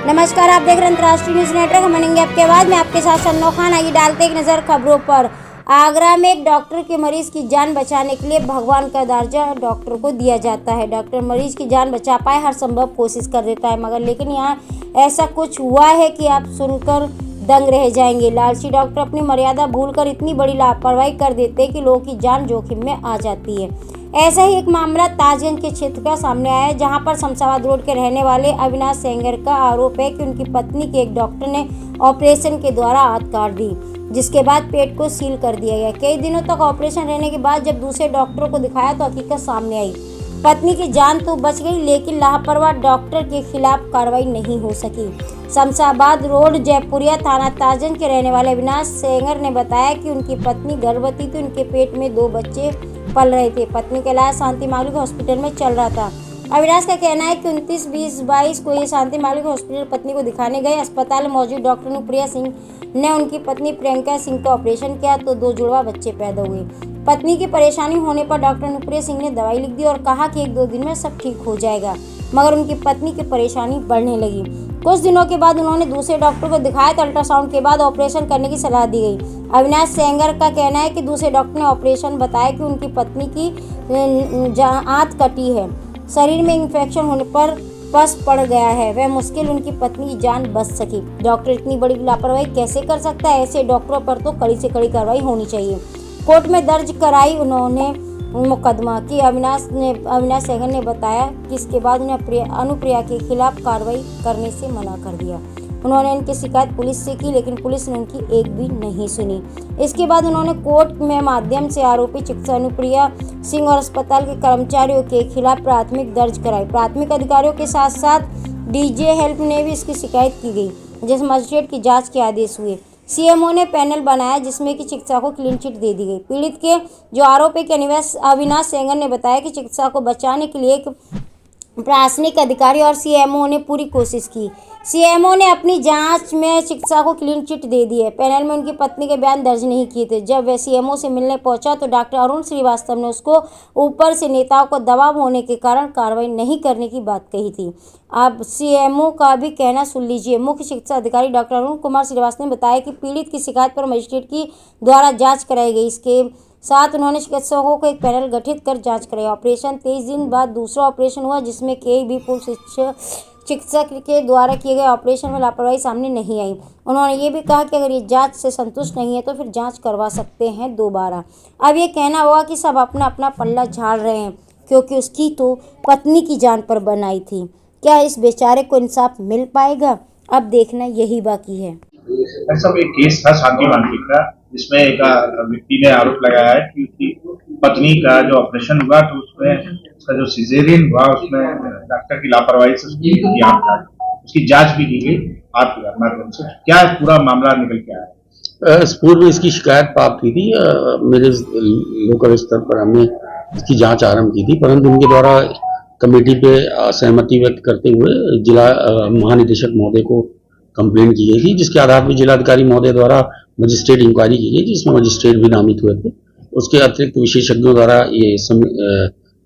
नमस्कार, आप देख रहे हैं अंतर्राष्ट्रीय न्यूज नेटवर्क। हम बनेंगे आपके बाद में आपके साथ सन्नो खान। आइए डालते एक नज़र खबरों पर। आगरा में एक डॉक्टर के मरीज की जान बचाने के लिए भगवान का दर्जा डॉक्टर को दिया जाता है। डॉक्टर मरीज की जान बचा पाए हर संभव कोशिश कर देता है, मगर लेकिन यहाँ ऐसा कुछ हुआ है कि आप सुनकर दंग रह जाएंगे। लालची डॉक्टर अपनी मर्यादा भूलकर इतनी बड़ी लापरवाही कर देते हैं कि लोगों की जान जोखिम में आ जाती है। ऐसा ही एक मामला ताजगंज के क्षेत्र का सामने आया है, जहां पर शमशाबाद रोड के रहने वाले अविनाश सेंगर का आरोप है कि उनकी पत्नी के एक डॉक्टर ने ऑपरेशन के द्वारा हाथ काट दी, जिसके बाद पेट को सील कर दिया गया। कई दिनों तक ऑपरेशन रहने के बाद जब दूसरे डॉक्टरों को दिखाया तो हकीकत सामने आई। पत्नी की जान तो बच गई, लेकिन लापरवाह डॉक्टर के खिलाफ कार्रवाई नहीं हो सकी। शमशाबाद रोड जयपुरिया थाना ताजगंज के रहने वाले अविनाश सेंगर ने बताया कि उनकी पत्नी गर्भवती थी, उनके पेट में 2 बच्चे पल रहे थे। पत्नी का इलाज शांति मालिक हॉस्पिटल में चल रहा था। अविनाश का कहना है कि 29, 20, 22 को ये शांति मालिक हॉस्पिटल पत्नी को दिखाने गए। अस्पताल में मौजूद डॉक्टर अनुप्रिया सिंह ने उनकी पत्नी प्रियंका सिंह का ऑपरेशन किया तो 2 जुड़वा बच्चे पैदा हुए। पत्नी की परेशानी होने पर डॉक्टर अनुप्रिया सिंह ने दवाई लिख दी और कहा कि 1-2 दिन में सब ठीक हो जाएगा, मगर उनकी पत्नी की परेशानी बढ़ने लगी। कुछ दिनों के बाद उन्होंने दूसरे डॉक्टर को दिखाया तो अल्ट्रासाउंड के बाद ऑपरेशन करने की सलाह दी गई। अविनाश सेंगर का कहना है कि दूसरे डॉक्टर ने ऑपरेशन बताया कि उनकी पत्नी की आंत कटी है, शरीर में इंफेक्शन होने पर पस पड़ गया है, वह मुश्किल उनकी पत्नी की जान बच सकी। डॉक्टर इतनी बड़ी लापरवाही कैसे कर सकता है? ऐसे डॉक्टरों पर तो कड़ी से कड़ी कार्रवाई होनी चाहिए। कोर्ट में दर्ज कराई उन्होंने मुकदमा की। अविनाश सेंगर ने बताया कि इसके बाद उन्हें अनुप्रिया के खिलाफ कार्रवाई करने से मना कर दिया। उन्होंने इनकी शिकायत पुलिस से की, लेकिन पुलिस ने उनकी एक भी नहीं सुनी। इसके बाद उन्होंने कोर्ट में माध्यम से आरोपी चिकित्सक अनुप्रिया सिंह और अस्पताल के कर्मचारियों के खिलाफ प्राथमिक दर्ज कराई। प्राथमिक अधिकारियों के साथ साथ डीजे हेल्प ने भी इसकी शिकायत की गई, जिस मजिस्ट्रेट की जाँच के आदेश हुए। सीएमओ ने पैनल बनाया जिसमें कि चिकित्सा को क्लीन चिट दे दी गई। पीड़ित के जो आरोप है कि अविनाश सेंगर ने बताया कि चिकित्सा को बचाने के लिए एक प्रशासनिक अधिकारी और सीएमओ ने पूरी कोशिश की। सीएमओ ने अपनी जांच में चिकित्सा को क्लीन चिट दे दी है। पैनल में उनकी पत्नी के बयान दर्ज नहीं किए थे। जब वह सीएमओ से मिलने पहुंचा तो डॉक्टर अरुण श्रीवास्तव ने उसको ऊपर से नेताओं को दबाव होने के कारण कार्रवाई नहीं करने की बात कही थी। अब सीएमओ का भी कहना सुन लीजिए। मुख्य चिकित्सा अधिकारी डॉक्टर अरुण कुमार श्रीवास्तव ने बताया कि पीड़ित की शिकायत पर मजिस्ट्रेट की द्वारा जाँच कराई गई। इसके साथ उन्होंने चिकित्सकों को एक पैनल गठित कर जांच कराई। ऑपरेशन 23 दिन बाद दूसरा ऑपरेशन हुआ, जिसमें कई भी पूर्व चिकित्सक के द्वारा किए गए ऑपरेशन में लापरवाही सामने नहीं आई। उन्होंने ये भी कहा कि अगर ये जांच से संतुष्ट नहीं है तो फिर जांच करवा सकते हैं दोबारा। अब ये कहना होगा कि सब अपना अपना पल्ला झाड़ रहे हैं, क्योंकि उसकी तो पत्नी की जान पर बनाई थी। क्या इस बेचारे को इंसाफ मिल पाएगा? अब देखना यही बाकी है। ऐसा एक केस था शांति मालिक का, जिसमें एक व्यक्ति ने आरोप लगाया है कि उसकी पत्नी का जो ऑपरेशन हुआ तो उसमें उसका जो सिजेरियन हुआ उसमें डॉक्टर की लापरवाही से उसकी जांच भी की गई आपके माध्यम से। क्या पूरा मामला निकल के आया? पूर्व इसकी शिकायत प्राप्त हुई थी। मेरे लोकल स्तर पर हमने इसकी जांच आरंभ की थी, परंतु उनके द्वारा कमेटी पे सहमति व्यक्त करते हुए जिला महानिदेशक महोदय को कंप्लेंट की गई थी, जिसके आधार पर जिलाधिकारी महोदय द्वारा मजिस्ट्रेट इंक्वायरी की गई, जिसमें मजिस्ट्रेट भी नामित हुए थे। उसके अतिरिक्त विशेषज्ञों द्वारा ये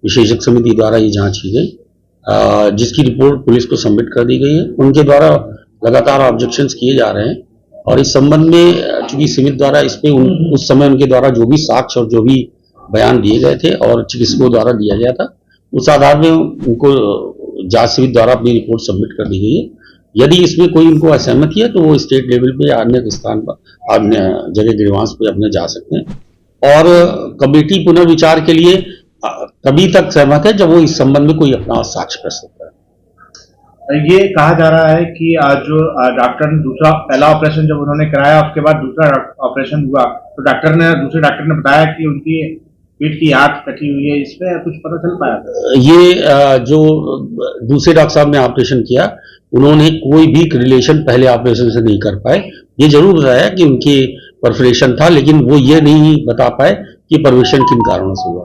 विशेषज्ञ समिति द्वारा ये जांच की गई, जिसकी रिपोर्ट पुलिस को सबमिट कर दी गई है। उनके द्वारा लगातार ऑब्जेक्शंस किए जा रहे हैं और इस संबंध में चूंकि समिति द्वारा इस पे उस समय उनके द्वारा जो भी साक्ष्य और जो भी बयान दिए गए थे और चिकित्सकों द्वारा दिया गया था, उस आधार में उनको जांच समिति द्वारा अपनी रिपोर्ट सबमिट कर दी गई है। यदि इसमें कोई उनको असहमति है तो वो स्टेट लेवल पे अन्य स्थान पर अन्य जगह ग्रीवांस पे अपने जा सकते हैं और कमेटी पुनर्विचार के लिए तभी तक सहमत है जब वो इस संबंध में कोई अपना साक्ष्य प्रस्तुत करे। ये कहा जा रहा है कि आज जो डॉक्टर ने पहला ऑपरेशन जब उन्होंने कराया, उसके बाद दूसरा ऑपरेशन हुआ तो दूसरे डॉक्टर ने बताया कि उनकी पेट की आंत कटी हुई है। इसमें कुछ पता चल पाया? ये जो दूसरे डॉक्टर साहब ने ऑपरेशन किया, उन्होंने कोई भी रिलेशन पहले ऑपरेशन से नहीं कर पाए। ये जरूर बताया कि उनकी परफोरेशन था, लेकिन वो ये नहीं बता पाए कि परफोरेशन किन कारणों से हुआ।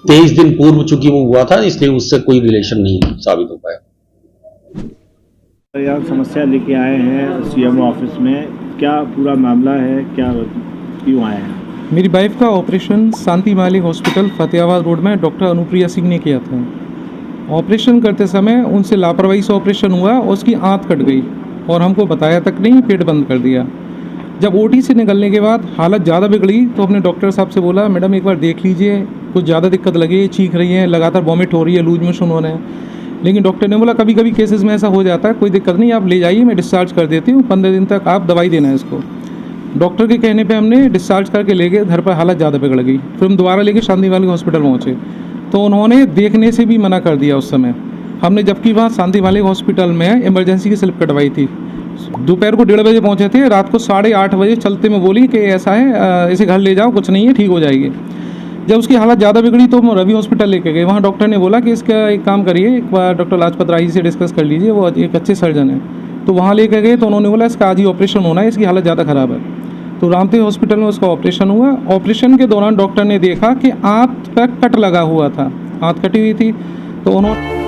23 दिन पूर्व चूंकि वो हुआ था, इसलिए उससे कोई रिलेशन नहीं साबित हो पाया। यार समस्या लेके आए हैं सीएमओ ऑफिस में, क्या पूरा मामला है, क्या क्यों आए हैं? मेरी वाइफ का ऑपरेशन शांति मालिक हॉस्पिटल फतेहाबाद रोड में डॉक्टर अनुप्रिया सिंह ने किया था ऑपरेशन करते समय उनसे लापरवाही से ऑपरेशन हुआ, उसकी आंत कट गई और हमको बताया तक नहीं, पेट बंद कर दिया। जब ओटी से निकलने के बाद हालत ज़्यादा बिगड़ी तो अपने डॉक्टर साहब से बोला, मैडम एक बार देख लीजिए, कुछ ज़्यादा दिक्कत लगी, चीख रही है, लगातार वॉमिट हो रही है, लूज मोशन हो रहे हैं। लेकिन डॉक्टर ने बोला कभी कभी केसेस में ऐसा हो जाता है, कोई दिक्कत नहीं, आप ले जाइए, मैं डिस्चार्ज कर देती हूँ, 15 दिन तक आप दवाई देना है इसको। डॉक्टर के कहने पे हमने डिस्चार्ज करके ले गए घर पर, हालत ज़्यादा बिगड़ गई। फिर हम दोबारा लेके शांतिवाली हॉस्पिटल पहुँचे तो उन्होंने देखने से भी मना कर दिया उस समय। हमने जबकि वहाँ शांतिवाली हॉस्पिटल में इमरजेंसी की स्लिप कटवाई थी। दोपहर को 1:30 बजे पहुँचे थे, रात को 8:30 बजे चलते में बोली कि ऐसा है, इसे घर ले जाओ, कुछ नहीं है, ठीक हो जाएगी। जब उसकी हालत ज़्यादा बिगड़ी तो हम रवि हॉस्पिटल लेके गए। वहाँ डॉक्टर ने बोला कि इसका एक काम करिए, एक बार डॉक्टर लाजपत राय से डिस्कस कर लीजिए, वो एक अच्छे सर्जन है। तो वहाँ लेके गए तो उन्होंने बोला इसका आज ही ऑपरेशन होना है, इसकी हालत ज़्यादा ख़राब है। तो रामदेव हॉस्पिटल में उसका ऑपरेशन हुआ। ऑपरेशन के दौरान डॉक्टर ने देखा कि आंत पर कट लगा हुआ था, आंत कटी हुई थी। तो उन्होंने